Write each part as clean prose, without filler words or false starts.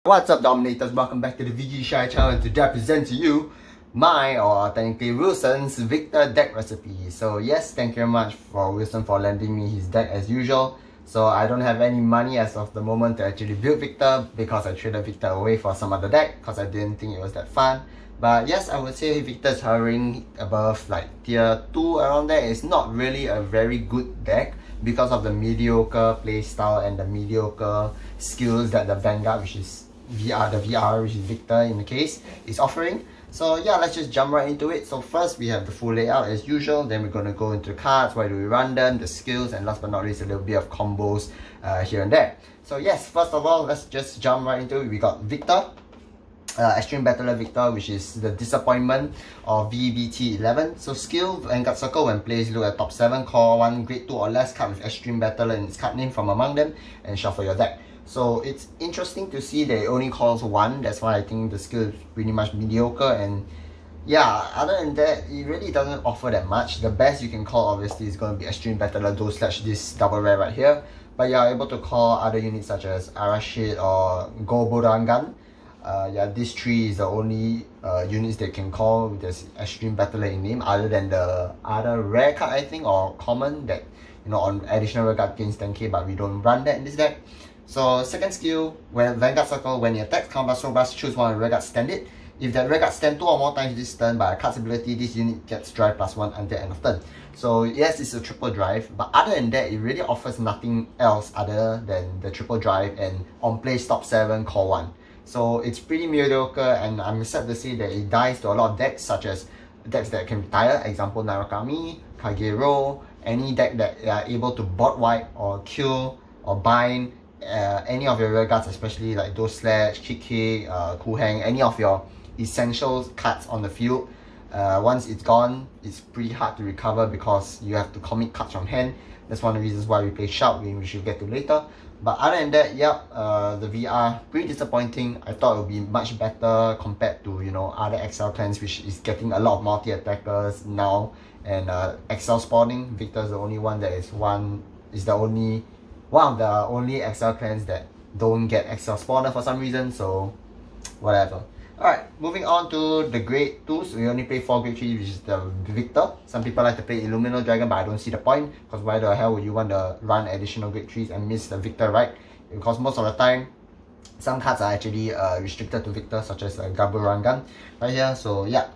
What's up, Dominators? Welcome back to the VG Shy channel, and today I present to you my, or technically Wilson's, Victor deck recipe. So yes, thank you very much for Wilson for lending me his deck as usual. So I don't have any money as of the moment to actually build Victor because I traded Victor away for some other deck because I didn't think it was that fun. But yes, I would say Victor's hovering above like tier 2 around there. It's not really a very good deck because of the mediocre playstyle and the mediocre skills that the Vanguard, which is VR, which is Victor in the case, is offering. So yeah, let's just jump right into it. So first we have the full layout as usual, then we're going to go into the cards, why do we run them, the skills, and last but not least a little bit of combos here and there. So yes, first of all, let's just jump right into it. We got Victor, Extreme Battler Victor, which is the disappointment of VBT11. So skill, Vanguard Circle, when placed, look at top 7, call 1 grade 2 or less card with Extreme Battler in its card name from among them, and shuffle your deck. So it's interesting to see that it only calls 1, that's why I think the skill is pretty much mediocre, and yeah, other than that, it really doesn't offer that much. The best you can call obviously is going to be Extreme Battler / this double rare right here, but you're able to call other units such as Arashid or Goborangan. Yeah, this 3 is the only units they can call with this Extreme Battler in name, other than the other rare card I think, or common that, you know, on additional rare card gains 10k, but we don't run that in this deck. So second skill, when Vanguard Circle, when it attacks, combat Sobras, choose one Rare Guard, stand it. If that Rare Guard stand 2 or more times this turn by a card's ability, this unit gets drive +1 until end of turn. So yes, it's a triple drive, but other than that, it really offers nothing else other than the triple drive and on play stop 7, call 1. So it's pretty mediocre, and I'm sad to say that it dies to a lot of decks, such as decks that can retire, example Narukami, Kagero, any deck that are able to bot wipe or kill or bind any of your rear guards, especially like those Sledge, Kick, Cool Hang, any of your essential cards on the field. Once it's gone, it's pretty hard to recover because you have to commit cards from hand. That's one of the reasons why we play Shout, which we'll get to later. But other than that, yeah, the VR, pretty disappointing. I thought it would be much better compared to, you know, other XL clans, which is getting a lot of multi-attackers now. And XL spawning, Victor's the only one that is one of the only XL clans that don't get XL spawner for some reason, so whatever. Alright, moving on to the grade 2s. We only play 4 grade 3, which is the Victor. Some people like to play Illumino Dragon, but I don't see the point, because why the hell would you want to run additional grade 3s and miss the Victor, right? Because most of the time, some cards are actually restricted to Victor, such as Gaburangan right here. So yeah,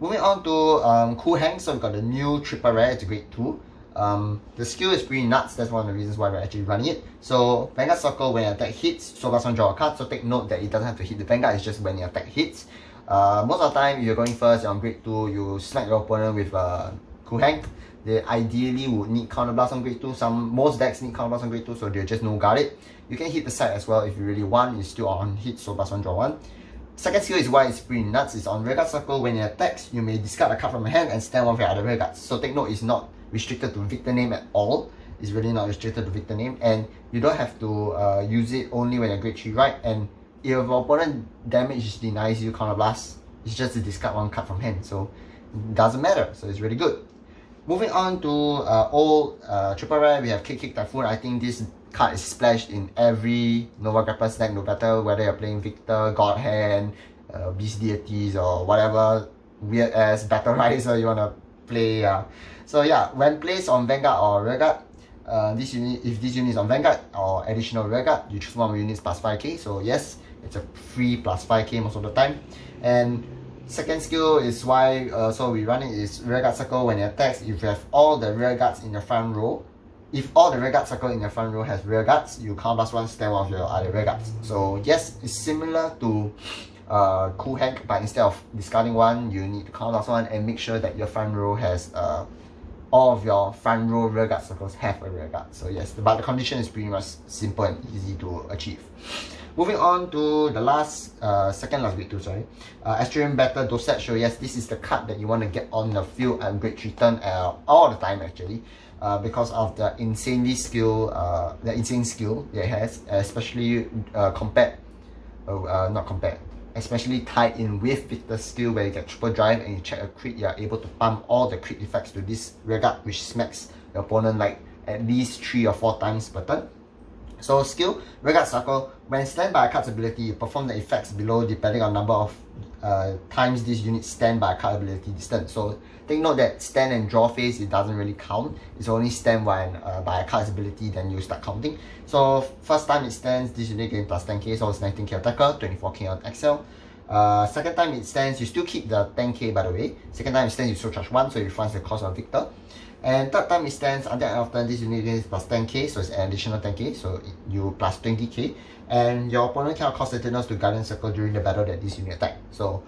moving on to Cool Hang. So we got the new triple rare, it's grade 2. The skill is pretty nuts, that's one of the reasons why we're actually running it. So Vanguard Circle, when your attack hits, Sobras draw a card, so take note that it doesn't have to hit the Vanguard, it's just when your attack hits. Most of the time, if you're going first, you're on grade 2, you smack your opponent with Cool Hang. They ideally would need Counter Blast on grade 2, most decks need Counter Blast on grade 2, so they'll just no guard it. You can hit the side as well if you really want, it's still on hit, Sobras draw 1. Second skill is why it's pretty nuts, it's on Rearguard Circle, when it attacks, you may discard a card from your hand and stand one of your other Rearguards. So take note, it's not restricted to Victor name at all. It's really not restricted to Victor name, and you don't have to use it only when you're grade 3, right? And if your opponent damage denies you Counter Blast, it's just to discard one card from hand, so it doesn't matter, so it's really good. Moving on to old triple rare, we have Kick Typhoon. I think this card is splashed in every Nova Grappler deck, no matter whether you're playing Victor, God Hand, Beast Deities, or whatever weird ass Battle Riser you wanna play. So yeah, when placed on Vanguard or Rearguard, if this unit is on Vanguard or additional Rearguard, you choose one of the units plus 5k. So yes, it's a free plus 5k most of the time. And second skill is why so we run it is Rearguard Circle. When it attacks, if you have all the Rearguards in your front row, if all the Rearguard Circle in your front row has Rearguards, you count +1, stand one of your other Rearguards. So yes, it's similar to Cool Hang, but instead of discarding one, you need to count +1 and make sure that your front row has all of your front row Rearguard Circles have a Rearguard. So yes, but the condition is pretty much simple and easy to achieve. Moving on to the last, second last grade 2, sorry. Extreme Battle Dosage. So yes, this is the card that you want to get on the field and grade 3 turn all the time actually. Because of the insane skill it has, especially especially tied in with Victor's skill, where you get triple drive and you check a crit, you are able to pump all the crit effects to this Rearguard, which smacks your opponent like at least 3 or 4 times per turn. So skill, Rearguard Circle, when stand by a card's ability, you perform the effects below depending on number of times this unit stand by a card ability distance. So take note that stand and draw phase, it doesn't really count. It's only stand when by a card's ability, then you start counting. So first time it stands, this unit gains plus 10k, so it's 19k attacker, 24k on Excel. Second time it stands, you still keep the 10k by the way. Second time it stands, you still charge 1, so it refunds the cost of Victor. And third time it stands, until end of turn, this unit gains plus 10k, so it's an additional 10k, so you plus 20k. And your opponent cannot cause Sentinels to Guardian Circle during the battle that this unit attack. So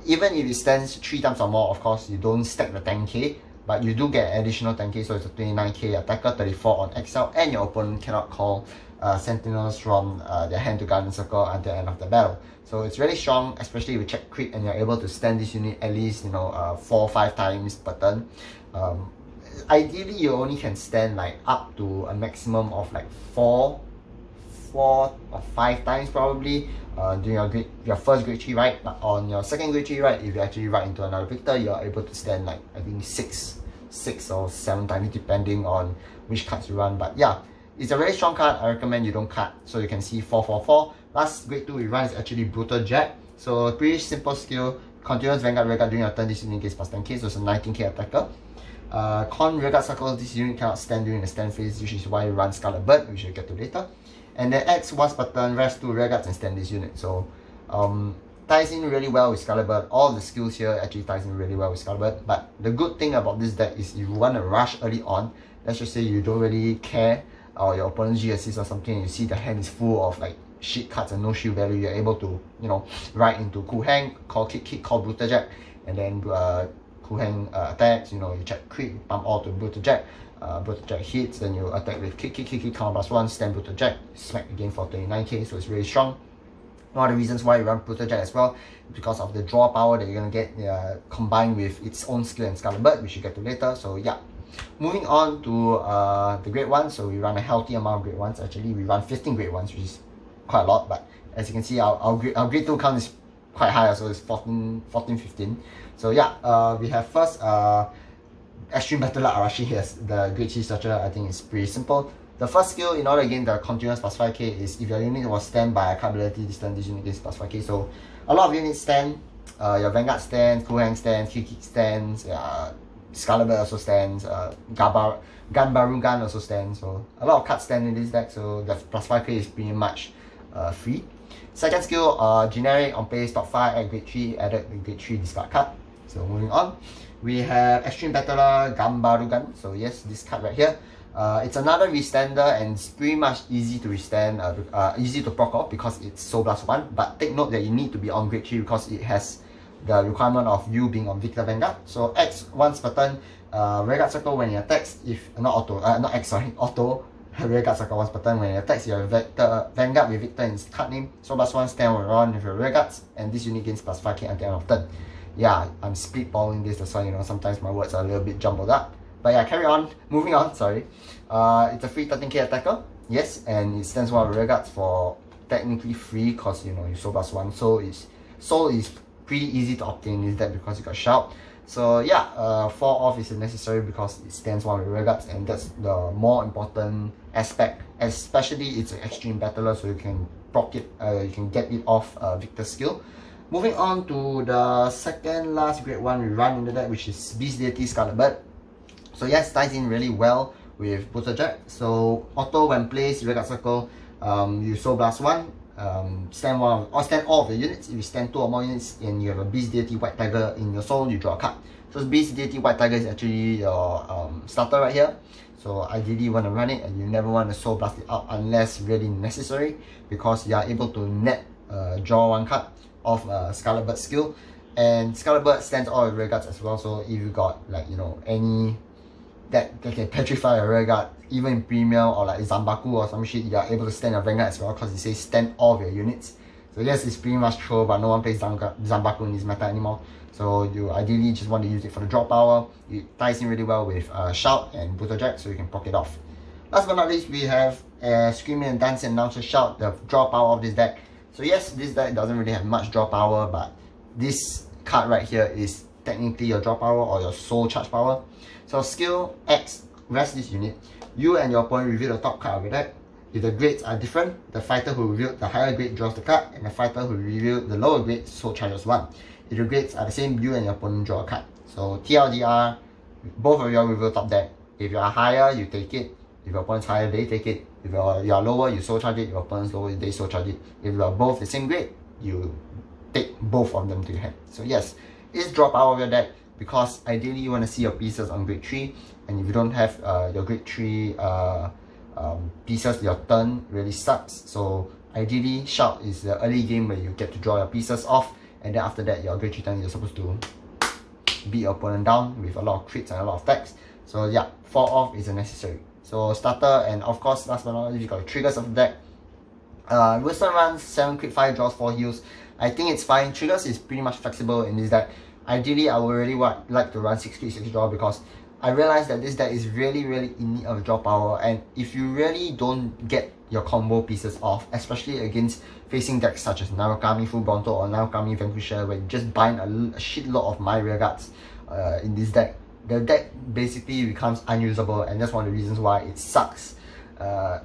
even if it stands 3 times or more, of course, you don't stack the 10k, but you do get additional 10k, so it's a 29k attacker, 34 on Excel, and your opponent cannot call Sentinels from their hand to Guardian Circle until the end of the battle. So it's really strong, especially if you check crit and you're able to stand this unit at least 4 or 5 times per turn. Ideally, you only can stand like up to a maximum of like 4 or 5 times probably during your first grade 3 ride. But on your second grade 3 ride, if you actually ride into another Victor, you're able to stand like I think 6 or 7 times depending on which cards you run. But yeah, it's a very strong card. I recommend you don't cut. So you can see 444. Last grade 2 we run is actually Brutal Jack. So pretty simple skill. Continuous Vanguard Rearguard during your turn, this unit gets plus 10k, so it's a 19k attacker. Con Rearguard Circle, this unit cannot stand during the stand phase, which is why you run Scarlet Bird, which we'll get to later. And then X once per turn, rest 2 Rearguards and stand this unit. So ties in really well with Scarlet Bird. All the skills here actually ties in really well with Scarlet Bird. But the good thing about this deck is if you want to rush early on, let's just say you don't really care, or your opponent's G assist or something, you see the hand is full of like shit cards and no shield value, you're able to, ride into Cool Hang, call Kick, call Brutal Jack, and then Cool Hang attacks, you check crit, pump all to Brutal Jack. Brutal Jack hits, then you attack with kick, counter +1, stand Brutal Jack, smack again for 29k, so it's really strong. One of the reasons why you run Brutal Jack as well, because of the draw power that you're gonna get combined with its own skill and Scarlet Bird, which you get to later. So yeah. Moving on to the grade 1, so we run a healthy amount of grade 1s. Actually, we run 15 grade 1s, which is quite a lot, but as you can see, our grade 2 count is quite high, so it's 14, 15. So yeah, we have first Extreme Battler Arashi. Yes, the grade 3 structure I think is pretty simple. The first skill, in order to gain the continuous plus 5k, is if your unit was stand by a card ability distance, this unit gets plus 5k. So a lot of units stand, your Vanguard stands, Cool Hang stands, Kick stands, Scarlet Bird also stands, Ganbarugan also stands. So a lot of cards stand in this deck, so the plus 5k is pretty much free. Second skill, generic on play top 5 at grade 3, added the grade 3 discard card. So moving on, we have Extreme Battler Ganbarugan. So yes, this card right here. It's another restander and it's pretty much easy to restand, easy to proc off because it's Soul Blast 1. But take note that you need to be on grade 3 because it has the requirement of you being on Victor Vanguard. So X once per turn, Rearguard Circle when it attacks, auto Rearguard Circle once per turn when it attacks your Vanguard with Victor in its card name. Soul Blast 1 stand around with your Rearguards, and this unit gains plus 5k until the end of turn. Yeah, I'm spitballing this, that's why sometimes my words are a little bit jumbled up. But yeah, carry on. Moving on, sorry. It's a free 13k attacker. Yes, and it stands one of Rearguards for technically free because you Soul Blast 1. Soul is pretty easy to obtain in this deck because you got Shout. So yeah, 4 off is necessary because it stands one with Rearguards, and that's the more important aspect. Especially it's an Extreme Battler, so you can proc it, you can get it off Victor's skill. Moving on to the second last grade 1 we run in the deck, which is Beast Deity Scarlet Bird. So yes, ties in really well with Brutal Jack. So auto when placed, Rearguard Circle, you Soul Blast 1, stand one or stand all of the units. If you stand 2 or more units and you have a Beast Deity White Tiger in your soul, you draw a card. So Beast Deity White Tiger is actually your starter right here. So ideally you want to run it and you never want to Soul Blast it out unless really necessary, because you are able to net draw 1 card of Scarlet Bird skill. And Scarlet Bird stands all of Rearguards as well, so if you got like any that can petrify a Rearguard, even in Premier or like Zanbaku or some shit, you are able to stand a Vanguard as well because it says stand all of your units. So yes, it's pretty much true, but no one plays Zanbaku in this meta anymore. So you ideally just want to use it for the draw power. It ties in really well with Shout and Brutal Jack, so you can proc it off. Last but not least, we have Screaming and Dancing Announcer Shout, the draw power of this deck. So yes, this deck doesn't really have much draw power, but this card right here is technically your draw power or your soul charge power. So skill X, rest this unit. You and your opponent reveal the top card of your deck. If the grades are different, the fighter who revealed the higher grade draws the card, and the fighter who revealed the lower grade soul charges 1. If the grades are the same, you and your opponent draw a card. So TLDR, both of you reveal top deck. If you are higher, you take it. If your opponent's higher, they take it. If you are lower, you soul charge it. If your opponent's lower, they soul charge it. If you are both the same grade, you take both of them to your hand. So yes, it's draw power of your deck, because ideally you want to see your pieces on grade 3, and if you don't have your grade 3 pieces, your turn really sucks. So ideally, Shout is the early game where you get to draw your pieces off, and then after that, your grade 3 turn, you're supposed to beat your opponent down with a lot of crits and a lot of attacks. So yeah, 4 off is a necessary. So starter, and of course, last but not least, you got the triggers of the deck. Wilson runs 7 crit, 5 draws, 4 heals. I think it's fine. Triggers is pretty much flexible in this deck. Ideally, I would really like to run 6 crit, 6 draw, because I realized that this deck is really in need of draw power, and if you really don't get your combo pieces off, especially against facing decks such as Narukami Full Bronto or Narukami Vanquisher, where you just bind a shitload of My Rearguards in this deck, the deck basically becomes unusable, and that's one of the reasons why it sucks.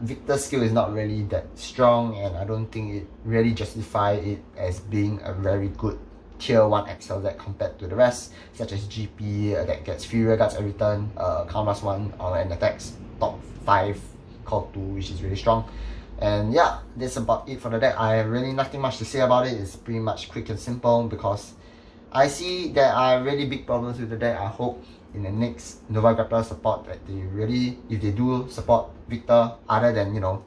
Victor's skill is not really that strong, and I don't think it really justifies it as being a very good tier 1 XL deck compared to the rest, such as GP that gets 3 rearguards every turn, count plus 1 and attacks top 5, call 2, which is really strong. And yeah, that's about it for the deck. I have really nothing much to say about it. It's pretty much quick and simple, because I see there are really big problems with the deck. I hope in the next Nova Grappler support that they really, if they do support Victor, other than, you know,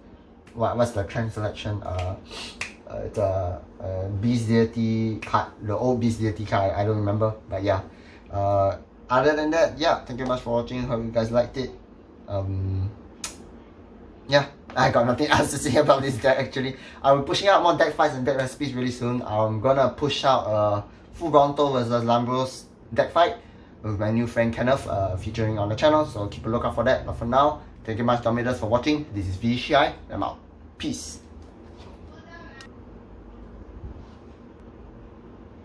what's the clan selection, the Beast Deity card, the old Beast Deity card, I don't remember, but yeah. Other than that, yeah, thank you very much for watching. Hope you guys liked it. Yeah, I got nothing else to say about this deck actually. I'll be pushing out more deck fights and deck recipes really soon. I'm gonna push out Full Bronto versus Lambros deck fight with my new friend Kenneth featuring on the channel, so keep a lookout for that. But for now, thank you very much, Dominators, for watching. This is VGCI, I'm out. Peace.